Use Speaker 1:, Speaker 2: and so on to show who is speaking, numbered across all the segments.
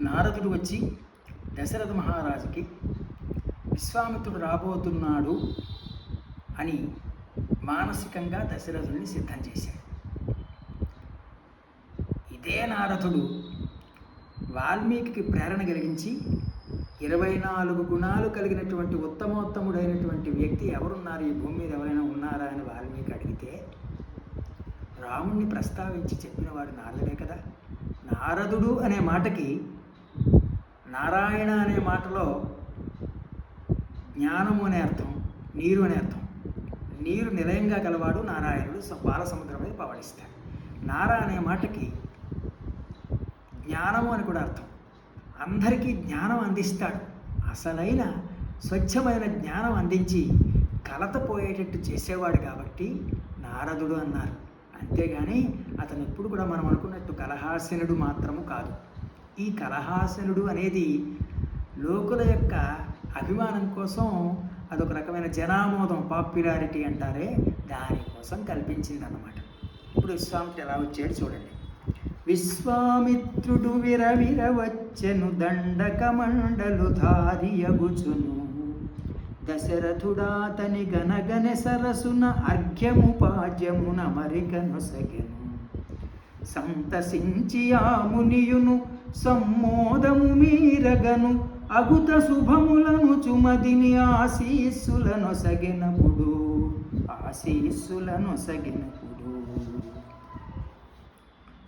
Speaker 1: నారదుడు వచ్చి దశరథ మహారాజుకి విశ్వామిత్రుడు రాబోతున్నాడు అని మానసికంగా దశరథుడిని సిద్ధం చేశాడు. ఇదే నారదుడు వాల్మీకి ప్రేరణ కలిగించి 24 గుణాలు కలిగినటువంటి ఉత్తమోత్తముడైనటువంటి వ్యక్తి ఎవరున్నారు ఈ భూమి మీద, ఎవరైనా ఉన్నారా అని వాల్మీకి అడిగితే రాముణ్ణి ప్రస్తావించి చెప్పినవాడు నారదుడే కదా. నారదుడు అనే మాటకి నారాయణ అనే మాటలో జ్ఞానము అనే అర్థం, నీరు అనే అర్థం. నీరు నిలయంగా గలవాడు నారాయణుడు, బాలసముద్రం మీద పవళిస్తాడు. నార అనే మాటకి జ్ఞానము అని కూడా అర్థం. అందరికీ జ్ఞానం అందిస్తాడు. అసలైన స్వచ్ఛమైన జ్ఞానం అందించి కలత పోయేటట్టు చేసేవాడు కాబట్టి నారదుడు అన్నారు. అంతేగాని అతను ఎప్పుడు కూడా మనం అనుకున్నట్టు కలహాసనుడు మాత్రము కాదు. ఈ కలహాసనుడు అనేది లోకుల యొక్క అభిమానం కోసం, అదొక రకమైన జనామోదం, పాపులారిటీ అంటారే, దానికోసం కల్పించింది అన్నమాట. ఇప్పుడు విశ్వామిత్రుడు ఎలా వచ్చాడు చూడండి. విశ్వామిత్రుడు విరవిర వచ్చెను దండకమండలు ధారియగుచును, దశరథుడాతని గనగనె సరసున అర్ఘ్యము పాద్యమున మరికనొసగెను. సంతసించి ఆ మునియును సమ్మోదము మీరగను, అగుత శుభములను చుమదిని ఆశీస్సులనొసగెనప్పుడు.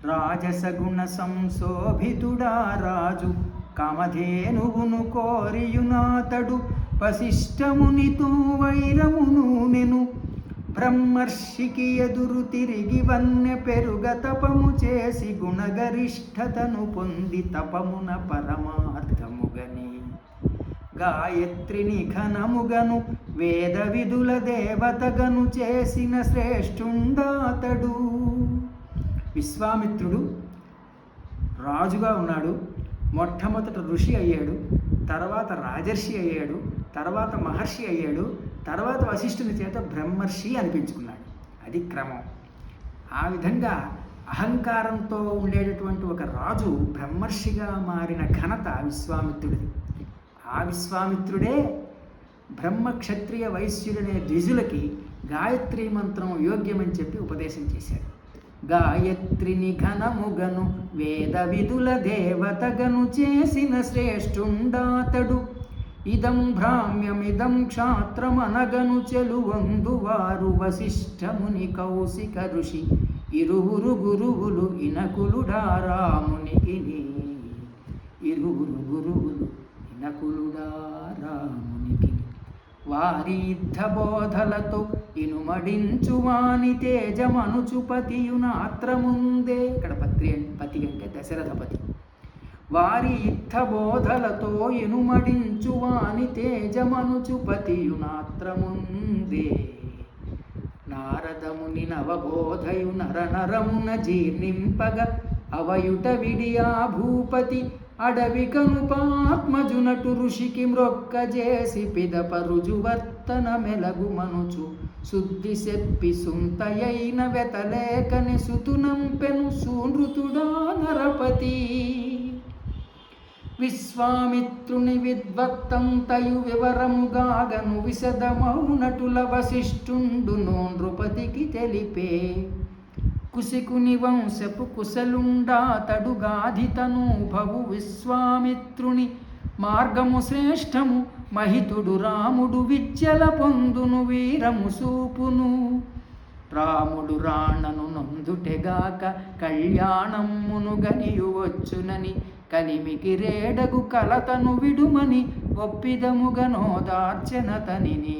Speaker 1: రాజసగుణ సంశోభితుడా రాజు కామధేనువును కోరియునాతడు, వశిష్ఠమునితో వైరమును నెను. బ్రహ్మర్షికి ఎదురు తిరిగి వన్నె పెరుగ తపము చేసి గుణగరిష్ఠతను పొంది తపమున పరమార్థముగని. గాయత్రిని ఘనముగను వేద విధుల దేవతగను చేసిన శ్రేష్ఠుండాతడు. విశ్వామిత్రుడు రాజుగా ఉన్నాడు. మొట్టమొదట ఋషి అయ్యాడు, తర్వాత రాజర్షి అయ్యాడు, తర్వాత మహర్షి అయ్యాడు, తర్వాత వశిష్ఠుని చేత బ్రహ్మర్షి అనిపించుకున్నాడు. అది క్రమం. ఆ విధంగా అహంకారంతో ఉండేటటువంటి ఒక రాజు బ్రహ్మర్షిగా మారిన ఘనత విశ్వామిత్రుడిది. ఆ విశ్వామిత్రుడే బ్రహ్మ క్షత్రియ వైశ్యుడనే ద్విజులకి గాయత్రీ మంత్రం యోగ్యమని చెప్పి ఉపదేశం చేశాడు. గాయత్రిని ఘనముగను వేద విధుల దేవతగను చేసిన శ్రేష్ఠుండాతడు. ఇదం భ్రామ్యమిదం క్షాత్రమనగను చెలువందువారు వశిష్ఠముని కౌశిక ఋషి ఇరువురు గురువులు ఇనకులుడా రామునికి. వారి యుద్ధ బోధలతో ఇనుమడించువాని తేజమనుచుపతియునాత్రముందే. ఇక్కడ పతి అంటే దశరథపతి. వారి యుద్ధ బోధలతో ఇనుమడించువాని తేజమనుచుపతియునాత్రముందే. నారదముని నవబోధయు నరనరమున జీర్ణింపగ అవయుట విడియా భూపతి. అడవి కనుపాత్మజునటు ఋషికి మ్రొక్కజేసి పిదప రుజువర్తన మెలగు మనుచు శుద్ధి సెప్పి సుంతయైన వెతలేకని సుతునంపెను సూనృతుడా నరపతి. విశ్వామిత్రుని విద్వత్తం తయు వివరముగాగను విశదమౌనటుల వశిష్ఠుండు నృపతికి తెలిపే. కుశికుని వంశపు కుశలుండాతడు గాధితను భవు విశ్వామిత్రుని మార్గము శ్రేష్టము మహితుడు రాముడు విద్యల పొందును వీరము సూపును. రాముడు రాణను నొందుటెగాక కళ్యాణమ్మును గనియు వచ్చునని కలిమికి రేడగు కలతను విడుమని ఒప్పిదముగనోదార్చనతనిని.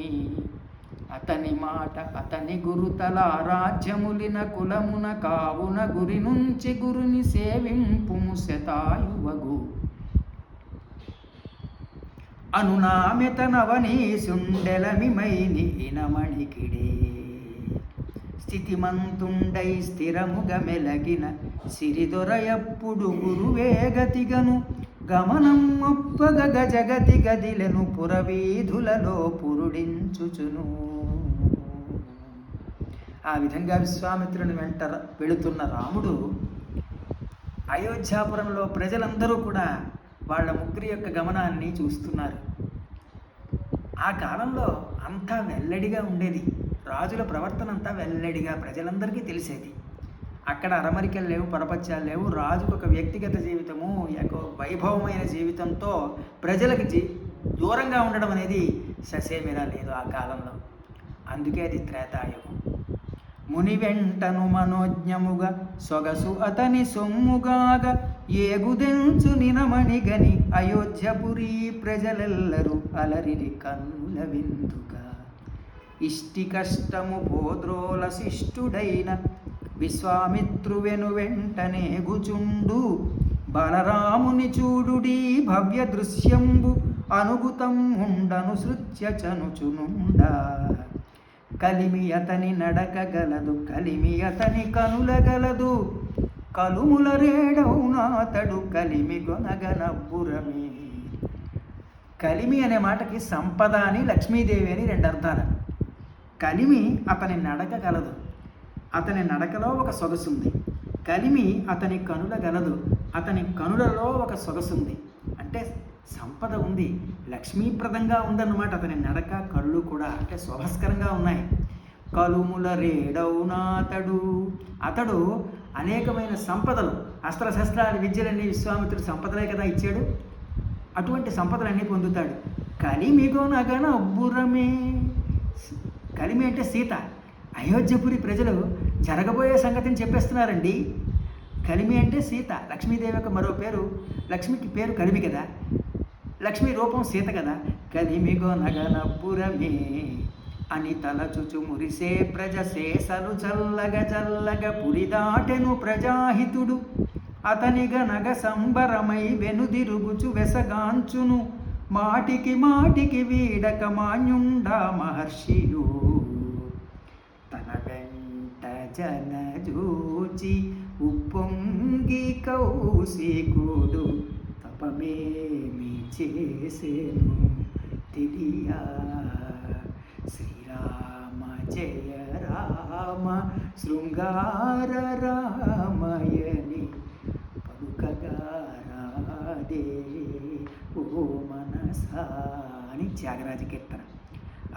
Speaker 1: అతని మాట అతని గురుతల రాజ్యములిన కులమున కావున గురి నుంచి గురుని సేవింపుము శతాయువగు. అనునామెతనవనీసుండెలమిమైని ఇనమణికిడే. స్థితిమంతుండై స్థిరముగ మెలగిన సిరిదొరయప్పుడు గురువేగతిగను. గమనం ఒప్పగ గజగతి గదిలెను పురవీధులలో పురుడించుచును. ఆ విధంగా విశ్వామిత్రుని వెంట వెళుతున్న రాముడు అయోధ్యాపురంలో ప్రజలందరూ కూడా వాళ్ళ ముగ్గురి యొక్క గమనాన్ని చూస్తున్నారు. ఆ కాలంలో అంతా వెల్లడిగా ఉండేది. రాజుల ప్రవర్తన అంతా వెల్లడిగా ప్రజలందరికీ తెలిసేది. అక్కడ అరమరికలు లేవు, పరపత్యాలు లేవు. రాజుకు ఒక వ్యక్తిగత జీవితము, ఒక వైభవమైన జీవితంతో ప్రజలకు దూరంగా ఉండడం అనేది ససేమిరా లేదు ఆ కాలంలో. అందుకే అది త్రేతాయుగం. ముని వెంటను మనోజ్ఞముగా సొగసు అతని సొమ్ముగాగా ఏగుదెంచు నినమణిగని అయోధ్యపురి ప్రజలెల్లరూ అలరిరి కన్నుల విందుగా. ఇష్టి కష్టము పోద్రోల శిష్టుడైన విశ్వామిత్రువెను వెంటనే గుచుండు బలరాముని చూడుడి భవ్య దృశ్యంబు అనుగుతం ఉండను సృత్య చనుచునుండా. కలిమి అతని నడక గలదు, కలిమి అతని కనులగలదు, కలుముల రేడవునాతడు కలిమి గొనగనబ్బురమే. కలిమి అనే మాటకి సంపద అని, లక్ష్మీదేవి అని రెండు అర్థాలు. కలిమి అతని నడక గలదు, అతని నడకలో ఒక సొగసుంది. కలిమి అతని కనుల గలదు, అతని కనులలో ఒక సొగసుంది. అంటే సంపద ఉంది, లక్ష్మీప్రదంగా ఉందన్నమాట. అతని నడక, కళ్ళు కూడా అంటే శోభస్కరంగా ఉన్నాయి. కలుముల రేడవునాతడు, అతడు అనేకమైన సంపదలు, అస్త్రశస్త్రాలు, విద్యలన్నీ విశ్వామిత్రుడు సంపదలే కదా ఇచ్చాడు. అటువంటి సంపదలన్నీ పొందుతాడు. కలిమిగొనగన అబ్బురమే. కలిమి అంటే సీత. అయోధ్యపురి ప్రజలు జరగబోయే సంగతిని చెప్పేస్తున్నారండి. కలిమి అంటే సీత, లక్ష్మీదేవి యొక్క మరో పేరు. లక్ష్మికి పేరు కలిమి కదా, లక్ష్మీ రూపం సీత కదా. కలిమిగొనగనబ్బురమే అని తలచుచు మురిసే ప్రజ శేషలు చల్లగ చల్లగ పురి దాటెను ప్రజాహితుడు. అతనిగ నగ సంబరమై వెనుదిరుగుచు వెసగాంచును మాటికి మాటికి వీడక మాన్యుండా మహర్షియు. తన వెంట జనజూచి ఉప్పొంగి కౌశికుడు తపమేమి చేసేను తెలియా. శ్రీరామ జయ రామ శృంగార రామయని పలుకగా రాదే ఓ మనసా అని త్యాగరాజ కీర్తన.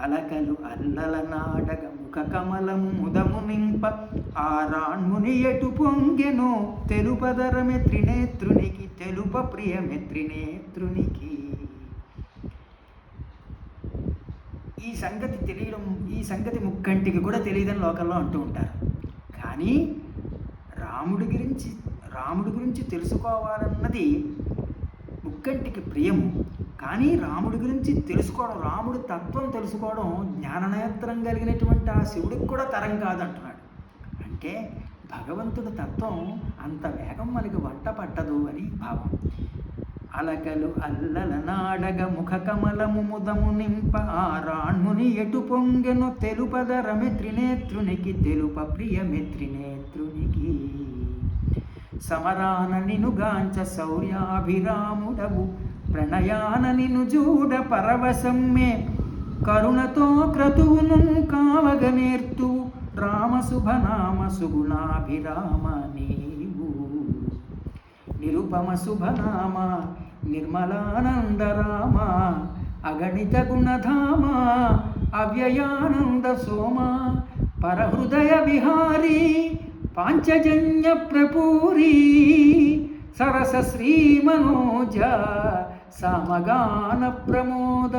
Speaker 1: అలకలు అల్లల నాడగ ముఖ కమలము ముదము నింప ఆరాణ్ముని ఎటు పొంగెనో తెలుపదరమె త్రినేత్రునికి తెలుప ప్రియమె త్రినేత్రునికి. ఈ సంగతి తెలియడం, ఈ సంగతి ముక్కంటికి కూడా తెలియదని లోకల్లో అంటూ ఉంటారు. కానీ రాముడి గురించి తెలుసుకోవాలన్నది ముక్కంటికి ప్రియము. కానీ రాముడి గురించి తెలుసుకోవడం, రాముడి తత్వం తెలుసుకోవడం జ్ఞాననేత్రం కలిగినటువంటి ఆ శివుడికి కూడా తరం కాదంటున్నాడు. అంటే భగవంతుడి తత్వం అంత వేగం మనకి వంట పట్టదు అని భావం. అలకలు అల్లల నాడగ ముఖ కమలము ముదము నింప ఆరాణ్ముని ఎటు పొంగెను తెలుపదరమె త్రినేత్రునికి తెలుప ప్రియమె త్రినేత్రునికి. సమరాన నినుగాంచ శౌర్యాభిరాముడవు ప్రణయాన నిను జూడ పరవశమ్మే కరుణతో క్రతువును కావగనేర్తు రామశుభనామ సుగుణాభిరామ నీవు. నిరుపమ శుభనామ నిర్మలానందరామ అగణిత గుణధామ అవ్యయానంద సోమ పరహృదయ విహారీ పాంచజన్య ప్రపూరీ సరస శ్రీ మనోజ సమగాన ప్రమోద.